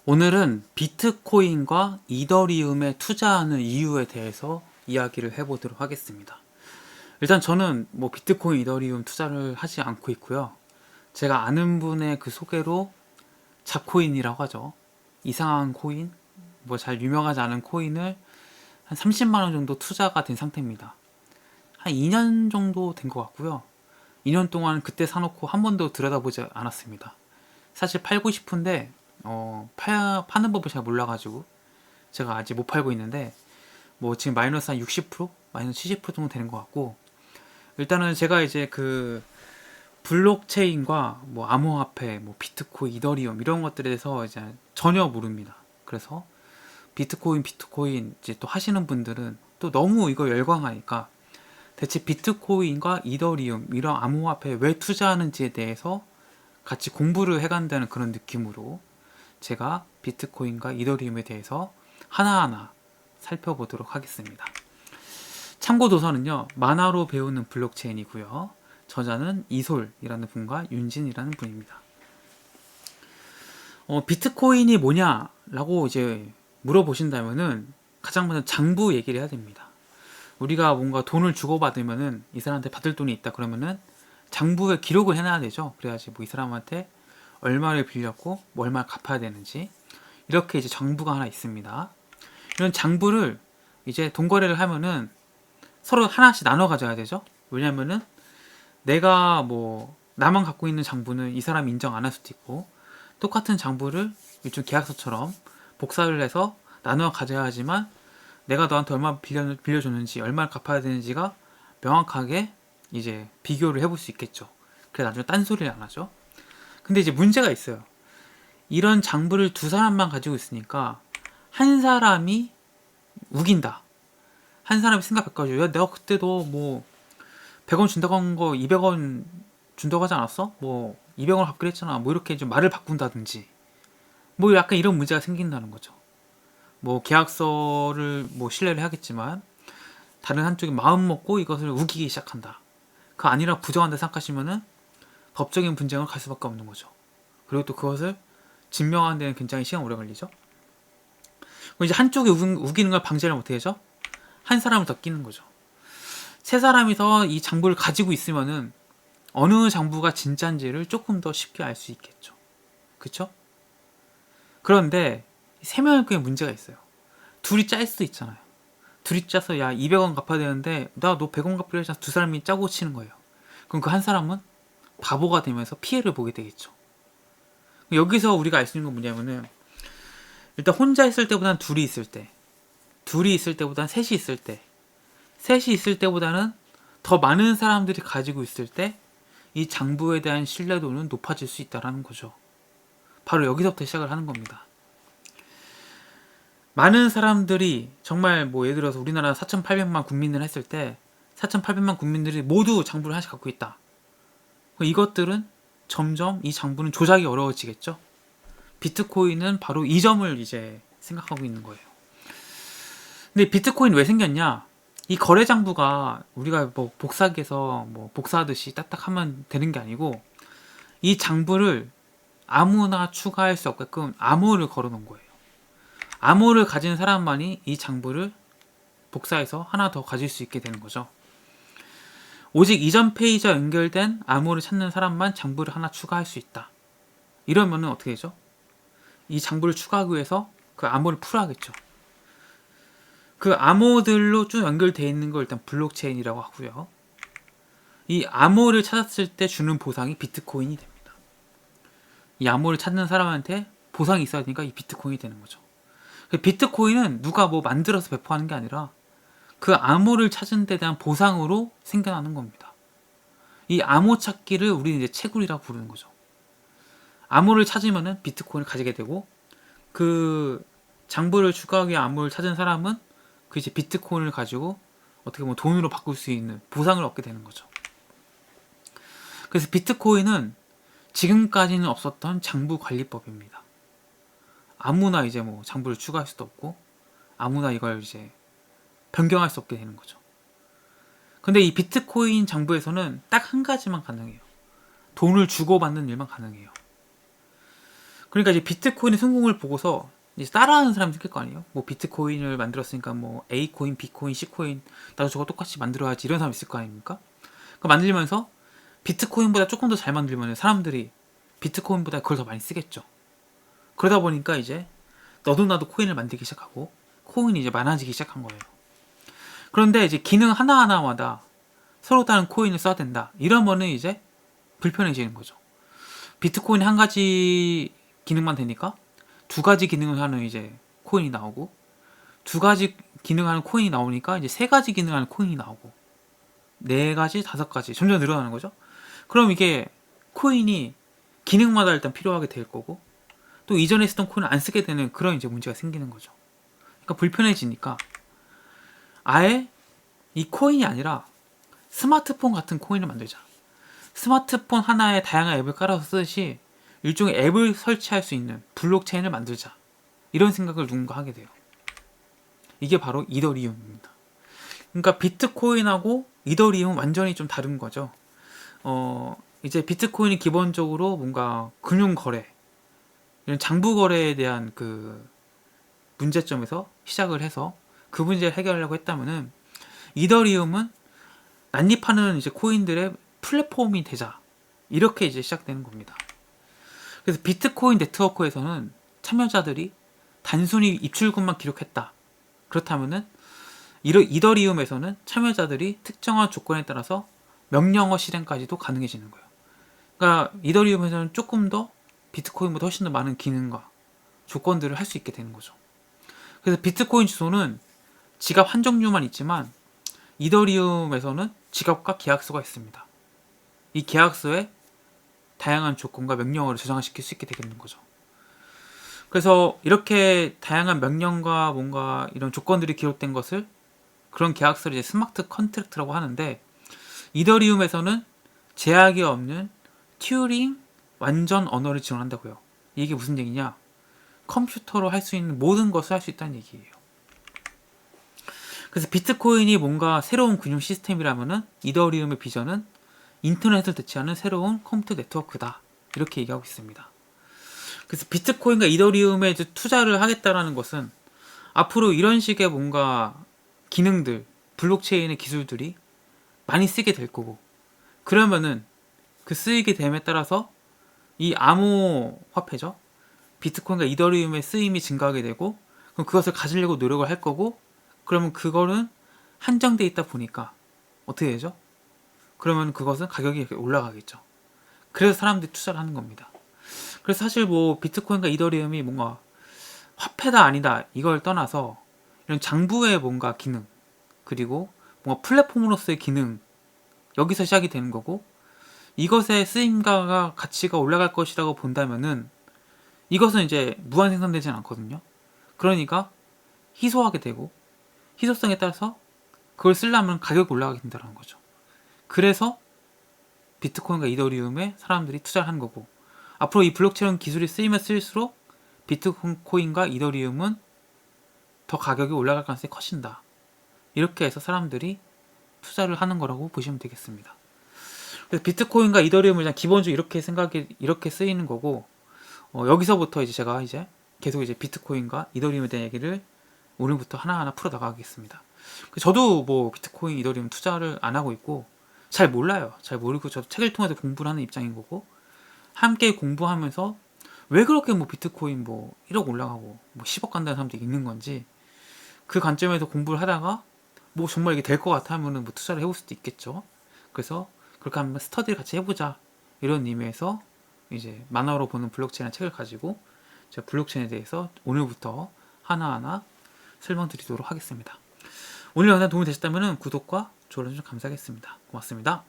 오늘은 비트코인과 이더리움에 투자하는 이유에 대해서 이야기를 해보도록 하겠습니다. 일단 저는 뭐 비트코인, 이더리움 투자를 하지 않고 있고요. 제가 아는 분의 그 소개로 잡코인이라고 하죠. 이상한 코인, 뭐 잘 유명하지 않은 코인을 한 30만 원 정도 투자가 된 상태입니다. 한 2년 정도 된 것 같고요. 2년 동안 그때 사놓고 한 번도 들여다보지 않았습니다. 사실 팔고 싶은데 파는 법을 잘 몰라가지고 제가 아직 못 팔고 있는데, 뭐 지금 마이너스 한 60%? 마이너스 70% 정도 되는 것 같고, 일단은 제가 이제 그 블록체인과 뭐 암호화폐, 뭐 비트코인, 이더리움 이런 것들에 대해서 이제 전혀 모릅니다. 그래서 비트코인 이제 또 하시는 분들은 또 너무 이거 열광하니까 대체 비트코인과 이더리움 이런 암호화폐에 왜 투자하는지에 대해서 같이 공부를 해간다는 그런 느낌으로 제가 비트코인과 이더리움에 대해서 하나하나 살펴보도록 하겠습니다. 참고 도서는요, 만화로 배우는 블록체인이고요. 저자는 이솔이라는 분과 윤진이라는 분입니다. 비트코인이 뭐냐라고 이제 물어보신다면은 가장 먼저 장부 얘기를 해야 됩니다. 우리가 뭔가 돈을 주고받으면은 이 사람한테 받을 돈이 있다 그러면은 장부에 기록을 해놔야 되죠. 그래야지 뭐 이 사람한테 얼마를 빌렸고 뭐 얼마 갚아야 되는지, 이렇게 이제 장부가 하나 있습니다. 이런 장부를 이제 돈 거래를 하면은 서로 하나씩 나눠 가져야 되죠. 왜냐면은 내가 뭐 나만 갖고 있는 장부는 이 사람이 인정 안 할 수도 있고, 똑같은 장부를 일종 계약서처럼 복사를 해서 나눠 가져야 하지만 내가 너한테 얼마 빌려줬는지 얼마를 갚아야 되는지가 명확하게 이제 비교를 해볼 수 있겠죠. 그래서 나중에 딴소리를 안 하죠. 근데 이제 문제가 있어요. 이런 장부를 두 사람만 가지고 있으니까 한 사람이 우긴다. 한 사람이 생각해가지고, 야, 내가 그때도 뭐 100원 준다고 한 거 200원 준다고 하지 않았어? 뭐 200원 갚기로 했잖아. 뭐 이렇게 좀 말을 바꾼다든지, 뭐 약간 이런 문제가 생긴다는 거죠. 뭐 계약서를 뭐 신뢰를 하겠지만 다른 한쪽이 마음 먹고 이것을 우기기 시작한다. 그 아니라 부정한다 생각하시면은 법적인 분쟁을 갈 수밖에 없는 거죠. 그리고 또 그것을 증명하는 데는 굉장히 시간 오래 걸리죠. 이제 한쪽이 우기는 걸 방지를 못해 야죠. 한 사람을 더 끼는 거죠. 세 사람이서 이 장부를 가지고 있으면은 어느 장부가 진짜인지를 조금 더 쉽게 알 수 있겠죠. 그쵸? 그런데 세 명의 문제가 있어요. 둘이 짤 수도 있잖아요. 둘이 짜서 야 200원 갚아야 되는데 나 너 100원 갚으려 해서 두 사람이 짜고 치는 거예요. 그럼 그 한 사람은 바보가 되면서 피해를 보게 되겠죠. 여기서 우리가 알 수 있는 건 뭐냐면은, 일단 혼자 있을 때보다는 둘이 있을 때, 둘이 있을 때보다는 셋이 있을 때, 셋이 있을 때보다는 더 많은 사람들이 가지고 있을 때 이 장부에 대한 신뢰도는 높아질 수 있다는 거죠. 바로 여기서부터 시작을 하는 겁니다. 많은 사람들이 정말 뭐 예를 들어서 우리나라 4,800만 국민을 했을 때 4,800만 국민들이 모두 장부를 하나씩 갖고 있다. 이것들은 점점 이 장부는 조작이 어려워지겠죠. 비트코인은 바로 이 점을 이제 생각하고 있는 거예요. 근데 비트코인 왜 생겼냐? 이 거래 장부가 우리가 뭐 복사기에서 뭐 복사하듯이 딱딱 하면 되는 게 아니고, 이 장부를 아무나 추가할 수 없게끔 암호를 걸어 놓은 거예요. 암호를 가진 사람만이 이 장부를 복사해서 하나 더 가질 수 있게 되는 거죠. 오직 이전 페이지와 연결된 암호를 찾는 사람만 장부를 하나 추가할 수 있다. 이러면은 어떻게 되죠? 이 장부를 추가하기 위해서 그 암호를 풀어야겠죠. 그 암호들로 쭉 연결되어 있는 걸 일단 블록체인이라고 하고요. 이 암호를 찾았을 때 주는 보상이 비트코인이 됩니다. 이 암호를 찾는 사람한테 보상이 있어야 되니까 이 비트코인이 되는 거죠. 비트코인은 누가 뭐 만들어서 배포하는 게 아니라 그 암호를 찾은 데 대한 보상으로 생겨나는 겁니다. 이 암호 찾기를 우리는 이제 채굴이라고 부르는 거죠. 암호를 찾으면은 비트코인을 가지게 되고, 그 장부를 추가하기 위해 암호를 찾은 사람은 그 이제 비트코인을 가지고 어떻게 보면 돈으로 바꿀 수 있는 보상을 얻게 되는 거죠. 그래서 비트코인은 지금까지는 없었던 장부 관리법입니다. 아무나 이제 뭐 장부를 추가할 수도 없고 아무나 이걸 이제 변경할 수 없게 되는 거죠. 근데 이 비트코인 장부에서는 딱 한 가지만 가능해요. 돈을 주고받는 일만 가능해요. 그러니까 이제 비트코인의 성공을 보고서 이제 따라하는 사람이 생길 거 아니에요. 뭐 비트코인을 만들었으니까 뭐 A 코인, B 코인, C 코인 나도 저거 똑같이 만들어야지 이런 사람 있을 거 아닙니까? 그 만들면서 비트코인보다 조금 더 잘 만들면 사람들이 비트코인보다 그걸 더 많이 쓰겠죠. 그러다 보니까 이제 너도 나도 코인을 만들기 시작하고 코인이 이제 많아지기 시작한 거예요. 그런데 이제 기능 하나하나마다 서로 다른 코인을 써야 된다. 이러면은 이제 불편해지는 거죠. 비트코인 한 가지 기능만 되니까 두 가지 기능을 하는 이제 코인이 나오고 두 가지 기능하는 코인이 나오니까 이제 세 가지 기능하는 코인이 나오고 네 가지, 다섯 가지 점점 늘어나는 거죠. 그럼 이게 코인이 기능마다 일단 필요하게 될 거고 또 이전에 쓰던 코인을 안 쓰게 되는 그런 이제 문제가 생기는 거죠. 그러니까 불편해지니까 아예 이 코인이 아니라 스마트폰 같은 코인을 만들자. 스마트폰 하나에 다양한 앱을 깔아서 쓰듯이 일종의 앱을 설치할 수 있는 블록체인을 만들자. 이런 생각을 누군가 하게 돼요. 이게 바로 이더리움입니다. 그러니까 비트코인하고 이더리움은 완전히 좀 다른 거죠. 이제 비트코인이 기본적으로 뭔가 금융거래, 이런 장부거래에 대한 그 문제점에서 시작을 해서 그 문제를 해결하려고 했다면은 이더리움은 난립하는 이제 코인들의 플랫폼이 되자. 이렇게 이제 시작되는 겁니다. 그래서 비트코인 네트워크에서는 참여자들이 단순히 입출금만 기록했다. 그렇다면은 이더리움에서는 참여자들이 특정한 조건에 따라서 명령어 실행까지도 가능해지는 거예요. 그러니까 이더리움에서는 조금 더 비트코인보다 훨씬 더 많은 기능과 조건들을 할 수 있게 되는 거죠. 그래서 비트코인 주소는 지갑 한 종류만 있지만 이더리움에서는 지갑과 계약서가 있습니다. 이 계약서에 다양한 조건과 명령어를 저장시킬 수 있게 되겠는 거죠. 그래서 이렇게 다양한 명령과 뭔가 이런 조건들이 기록된 것을 그런 계약서를 이제 스마트 컨트랙트라고 하는데 이더리움에서는 제약이 없는 튜링 완전 언어를 지원한다고요. 이게 무슨 얘기냐? 컴퓨터로 할 수 있는 모든 것을 할 수 있다는 얘기예요. 그래서 비트코인이 뭔가 새로운 금융 시스템이라면은 이더리움의 비전은 인터넷을 대체하는 새로운 컴퓨터 네트워크다. 이렇게 얘기하고 있습니다. 그래서 비트코인과 이더리움에 투자를 하겠다라는 것은 앞으로 이런 식의 뭔가 기능들, 블록체인의 기술들이 많이 쓰게 될 거고 그러면은 그 쓰이게 됨에 따라서 이 암호화폐죠. 비트코인과 이더리움의 쓰임이 증가하게 되고 그럼 그것을 가지려고 노력을 할 거고 그러면 그거는 한정돼 있다 보니까 어떻게 되죠? 그러면 그것은 가격이 올라가겠죠. 그래서 사람들이 투자를 하는 겁니다. 그래서 사실 뭐 비트코인과 이더리움이 뭔가 화폐다 아니다 이걸 떠나서 이런 장부의 뭔가 기능 그리고 뭔가 플랫폼으로서의 기능 여기서 시작이 되는 거고 이것의 쓰임과 가치가 올라갈 것이라고 본다면은 이것은 이제 무한 생산되지는 않거든요. 그러니까 희소하게 되고 희소성에 따라서 그걸 쓰려면 가격이 올라가게 된다는 거죠. 그래서 비트코인과 이더리움에 사람들이 투자를 하는 거고 앞으로 이 블록체인 기술이 쓰이면 쓸수록 비트코인과 이더리움은 더 가격이 올라갈 가능성이 커진다. 이렇게 해서 사람들이 투자를 하는 거라고 보시면 되겠습니다. 그래서 비트코인과 이더리움을 그냥 기본적으로 이렇게 쓰이는 거고 여기서부터 이제 제가 이제 계속 이제 비트코인과 이더리움에 대한 얘기를 오늘부터 하나하나 풀어 나가겠습니다. 저도 뭐 비트코인, 이더리움 투자를 안 하고 있고 잘 몰라요. 잘 모르고 저도 책을 통해서 공부를 하는 입장인 거고 함께 공부하면서 왜 그렇게 뭐 비트코인 뭐 1억 올라가고 뭐 10억 간다는 사람도 있는 건지 그 관점에서 공부를 하다가 뭐 정말 이게 될 것 같아 하면은 뭐 투자를 해볼 수도 있겠죠. 그래서 그렇게 한번 스터디를 같이 해보자 이런 의미에서 이제 만화로 보는 블록체인의 책을 가지고 제가 블록체인에 대해서 오늘부터 하나하나 설명드리도록 하겠습니다. 오늘 영상 도움이 되셨다면 구독과 좋아요 좀 감사하겠습니다. 고맙습니다.